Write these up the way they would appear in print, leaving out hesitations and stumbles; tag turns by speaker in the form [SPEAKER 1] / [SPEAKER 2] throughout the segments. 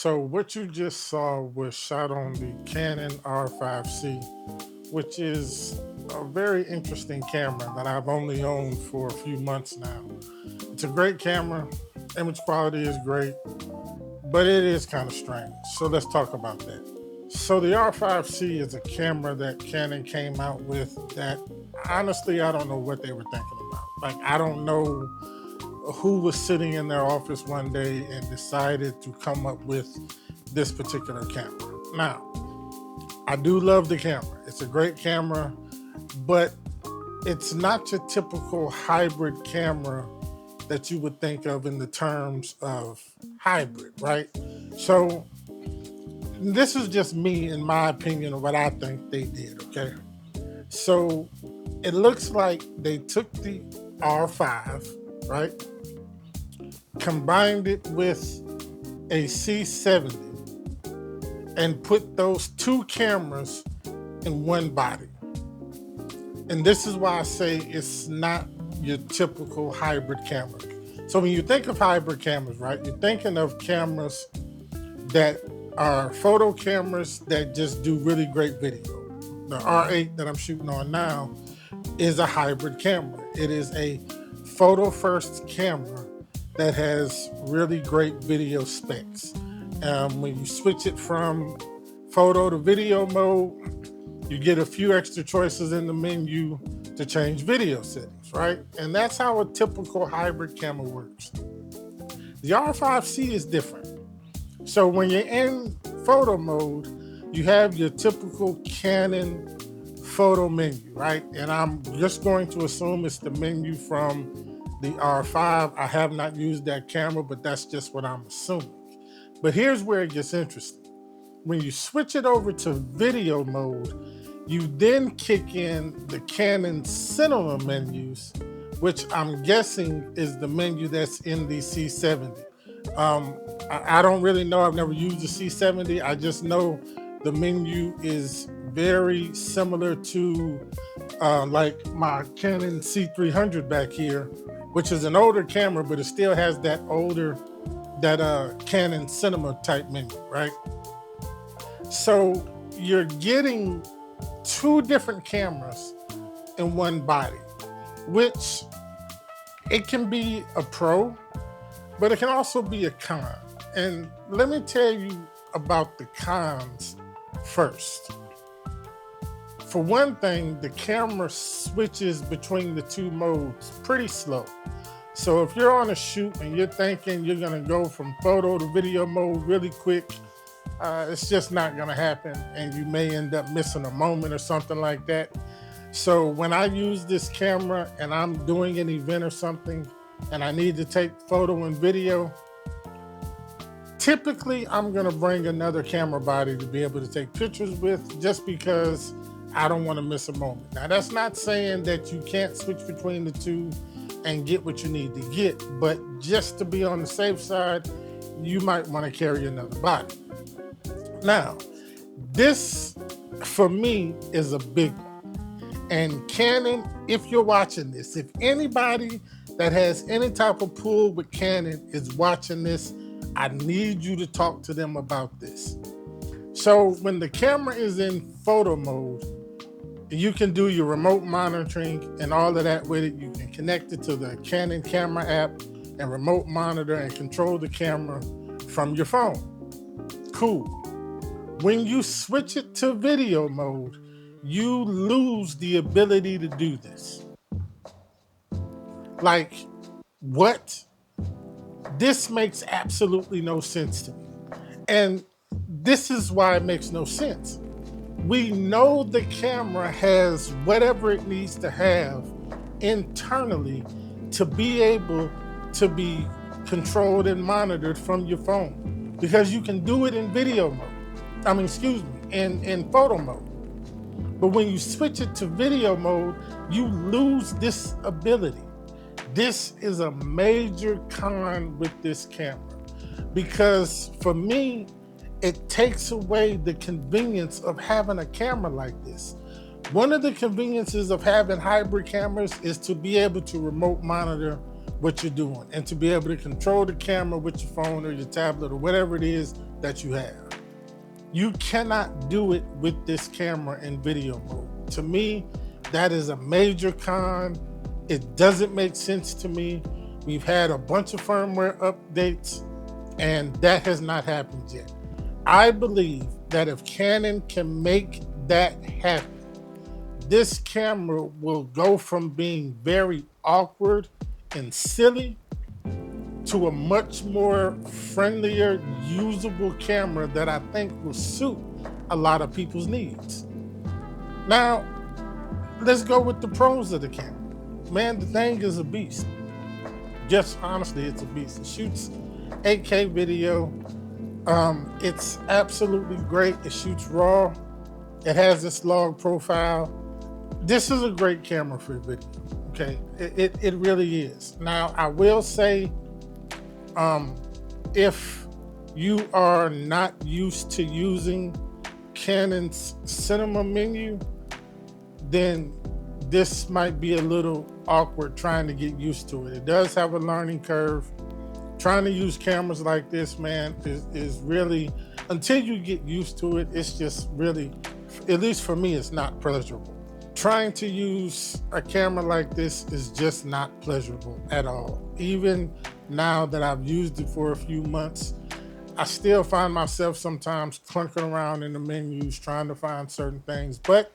[SPEAKER 1] So what you just saw was shot on the Canon R5C, which is a very interesting camera that I've only owned for a few months now. It's a great camera, image quality is great, but it is kind of strange. So let's talk about that. So the R5C is a camera that Canon came out with that honestly I don't know what they were thinking about. Like I don't know who was sitting in their office one day and decided to come up with this particular camera. Now, I do love the camera. It's a great camera, but it's not your typical hybrid camera that you would think of in the terms of hybrid, right? So this is just me, in my opinion, of what I think they did, okay? So it looks like they took the R5, right? Combined it with a C70 and put those two cameras in one body. And this is why I say it's not your typical hybrid camera. So when you think of hybrid cameras, right, you're thinking of cameras that are photo cameras that just do really great video. The R8 that I'm shooting on now is a hybrid camera. It is a photo first camera that has really great video specs. When you switch it from photo to video mode, you get a few extra choices in the menu to change video settings, right? And that's how a typical hybrid camera works. The R5C is different. So when you're in photo mode, you have your typical Canon photo menu, right? And I'm just going to assume it's the menu from the R5. I have not used that camera, but that's just what I'm assuming. But here's where it gets interesting. When you switch it over to video mode, you then kick in the Canon cinema menus, which I'm guessing is the menu that's in the C70. I don't really know. I've never used the C70. I just know the menu is very similar to like my Canon C300 back here, which is an older camera, but it still has that Canon cinema type menu, right? So you're getting two different cameras in one body, which it can be a pro, but it can also be a con. And let me tell you about the cons first. For one thing, the camera switches between the two modes pretty slow. So if you're on a shoot and you're thinking you're gonna go from photo to video mode really quick, it's just not gonna happen, and you may end up missing a moment or something like that. So when I use this camera and I'm doing an event or something and I need to take photo and video, typically I'm gonna bring another camera body to be able to take pictures with, just because I don't wanna miss a moment. Now that's not saying that you can't switch between the two and get what you need to get, but just to be on the safe side, you might wanna carry another body. Now, this for me is a big one. And Canon, if you're watching this, if anybody that has any type of pull with Canon is watching this, I need you to talk to them about this. So when the camera is in photo mode, you can do your remote monitoring and all of that with it. You can connect it to the Canon camera app and remote monitor and control the camera from your phone. Cool. When you switch it to video mode, you lose the ability to do this. Like, what? This makes absolutely no sense to me. And this is why it makes no sense. We know the camera has whatever it needs to have internally to be able to be controlled and monitored from your phone, because you can do it in video mode. In photo mode. But when you switch it to video mode, you lose this ability. This is a major con with this camera, because for me, it takes away the convenience of having a camera like this. One of the conveniences of having hybrid cameras is to be able to remote monitor what you're doing and to be able to control the camera with your phone or your tablet or whatever it is that you have. You cannot do it with this camera in video mode. To me, that is a major con. It doesn't make sense to me. We've had a bunch of firmware updates, and that has not happened yet. I believe that if Canon can make that happen, this camera will go from being very awkward and silly to a much more friendlier, usable camera that I think will suit a lot of people's needs. Now, let's go with the pros of the camera. Man, the thing is a beast. Just honestly, it's a beast. It shoots 8K video. It's absolutely great. It shoots RAW. It has this log profile. This is a great camera for video, okay? It really is. Now, I will say, if you are not used to using Canon's cinema menu, then this might be a little awkward trying to get used to it. It does have a learning curve. Trying to use cameras like this, man, is really, until you get used to it, it's just really, at least for me, it's not pleasurable. Trying to use a camera like this is just not pleasurable at all. Even now that I've used it for a few months, I still find myself sometimes clunking around in the menus trying to find certain things, but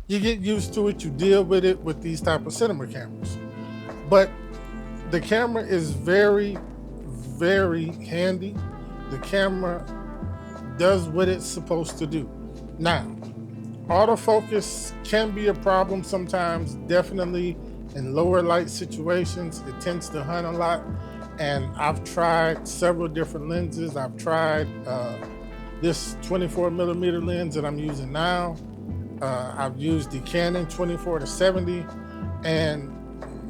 [SPEAKER 1] you get used to it, you deal with it with these type of cinema cameras. But the camera is very, very handy. The camera does what it's supposed to do. Now, autofocus can be a problem sometimes, definitely in lower light situations. It tends to hunt a lot, and I've tried several different lenses. I've tried this 24mm lens that I'm using now. I've used the Canon 24-70, and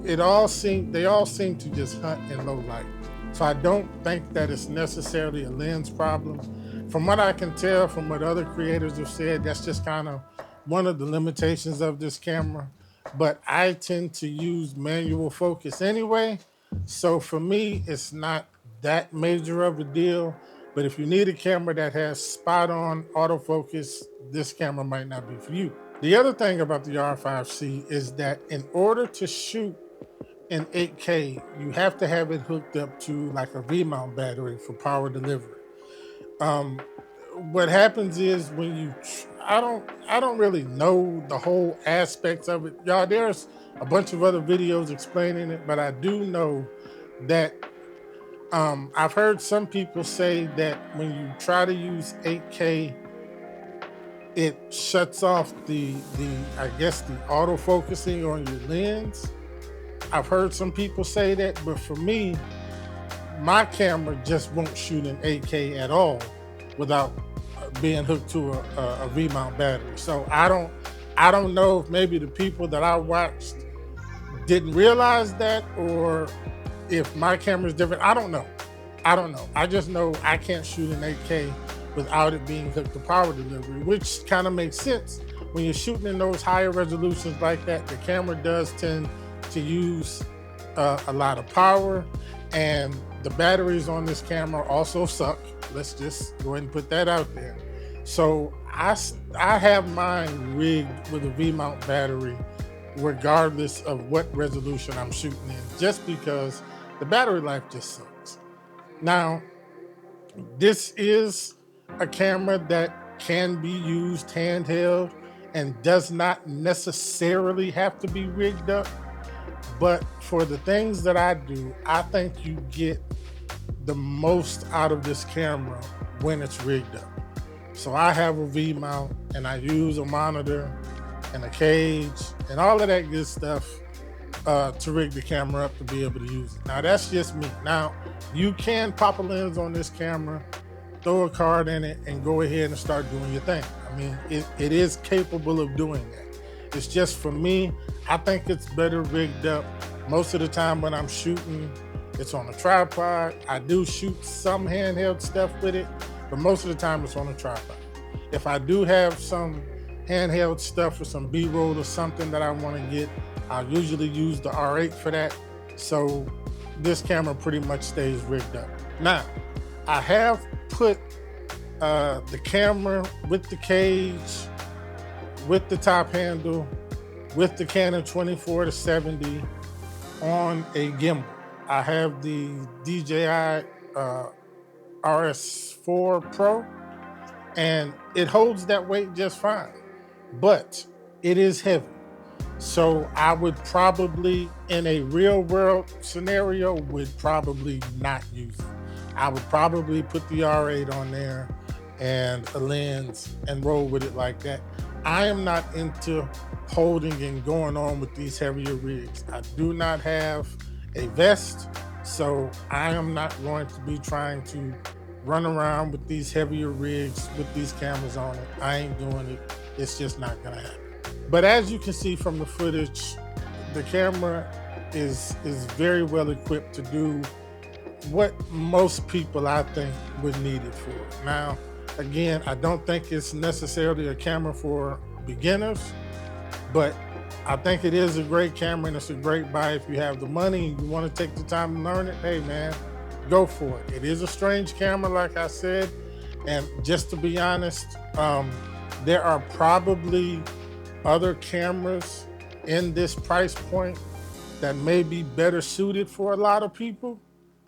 [SPEAKER 1] they all seem to just hunt in low light. So I don't think that it's necessarily a lens problem. From what I can tell, from what other creators have said, that's just kind of one of the limitations of this camera. But I tend to use manual focus anyway. So for me, it's not that major of a deal. But if you need a camera that has spot on autofocus, this camera might not be for you. The other thing about the R5C is that in order to shoot in 8K, you have to have it hooked up to like a V-mount battery for power delivery. What happens is when you, I don't really know the whole aspects of it. Y'all, there's a bunch of other videos explaining it, but I do know that I've heard some people say that when you try to use 8K, it shuts off the I guess the autofocusing on your lens. I've heard some people say that, but for me, my camera just won't shoot in 8K at all without being hooked to a V-mount battery. So I don't know if maybe the people that I watched didn't realize that, or if my camera is different. I don't know. I just know I can't shoot in 8K without it being hooked to power delivery, which kind of makes sense. When you're shooting in those higher resolutions like that, the camera does tend to use a lot of power, and the batteries on this camera also suck. Let's just go ahead and put that out there. So I have mine rigged with a V-mount battery regardless of what resolution I'm shooting in, just because the battery life just sucks. Now, this is a camera that can be used handheld and does not necessarily have to be rigged up. But for the things that I do, I think you get the most out of this camera when it's rigged up. So I have a V-mount, and I use a monitor and a cage and all of that good stuff to rig the camera up to be able to use it. Now, that's just me. Now, you can pop a lens on this camera, throw a card in it, and go ahead and start doing your thing. I mean, it is capable of doing that. It's just, for me, I think it's better rigged up. Most of the time when I'm shooting, it's on a tripod. I do shoot some handheld stuff with it, but most of the time it's on a tripod. If I do have some handheld stuff or some B-roll or something that I want to get, I'll usually use the R8 for that. So this camera pretty much stays rigged up. Now, I have put the camera with the cage, with the top handle, with the Canon 24 to 70 on a gimbal. I have the DJI RS4 Pro, and it holds that weight just fine, but it is heavy. So I would probably, in a real world scenario, would probably not use it. I would probably put the R8 on there and a lens and roll with it like that. I am not into holding and going on with these heavier rigs. I do not have a vest, so I am not going to be trying to run around with these heavier rigs with these cameras on it. I ain't doing it. It's just not gonna happen. But as you can see from the footage, the camera is very well equipped to do what most people, I think, would need it for. Now, again, I don't think it's necessarily a camera for beginners, but I think it is a great camera and it's a great buy if you have the money and you want to take the time to learn it. Hey man, go for it. It is a strange camera, like I said, and just to be honest, there are probably other cameras in this price point that may be better suited for a lot of people.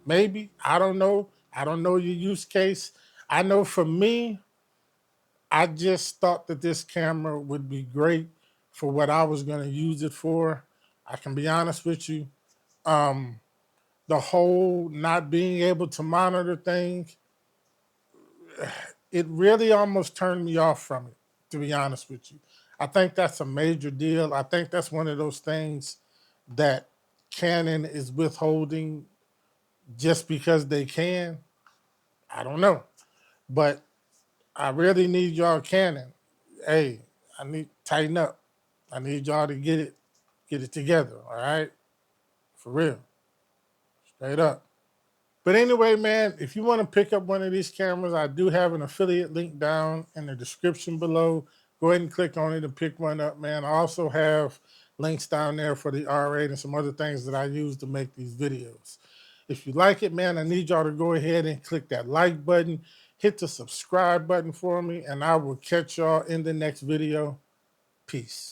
[SPEAKER 1] Maybe, I don't know. I don't know your use case. I know for me, I just thought that this camera would be great for what I was going to use it for. I can be honest with you. Um, the whole not being able to monitor thing, it really almost turned me off from it, to be honest with you. I think that's a major deal. I think that's one of those things that Canon is withholding just because they can. I don't know. But I really need y'all Canon. Hey, I need tighten up. I need y'all to get it together, all right? For real. Straight up. But anyway, man, if you want to pick up one of these cameras, I do have an affiliate link down in the description below. Go ahead and click on it and pick one up, man. I also have links down there for the R8 and some other things that I use to make these videos. If you like it, man, I need y'all to go ahead and click that like button, hit the subscribe button for me, and I will catch y'all in the next video. Peace.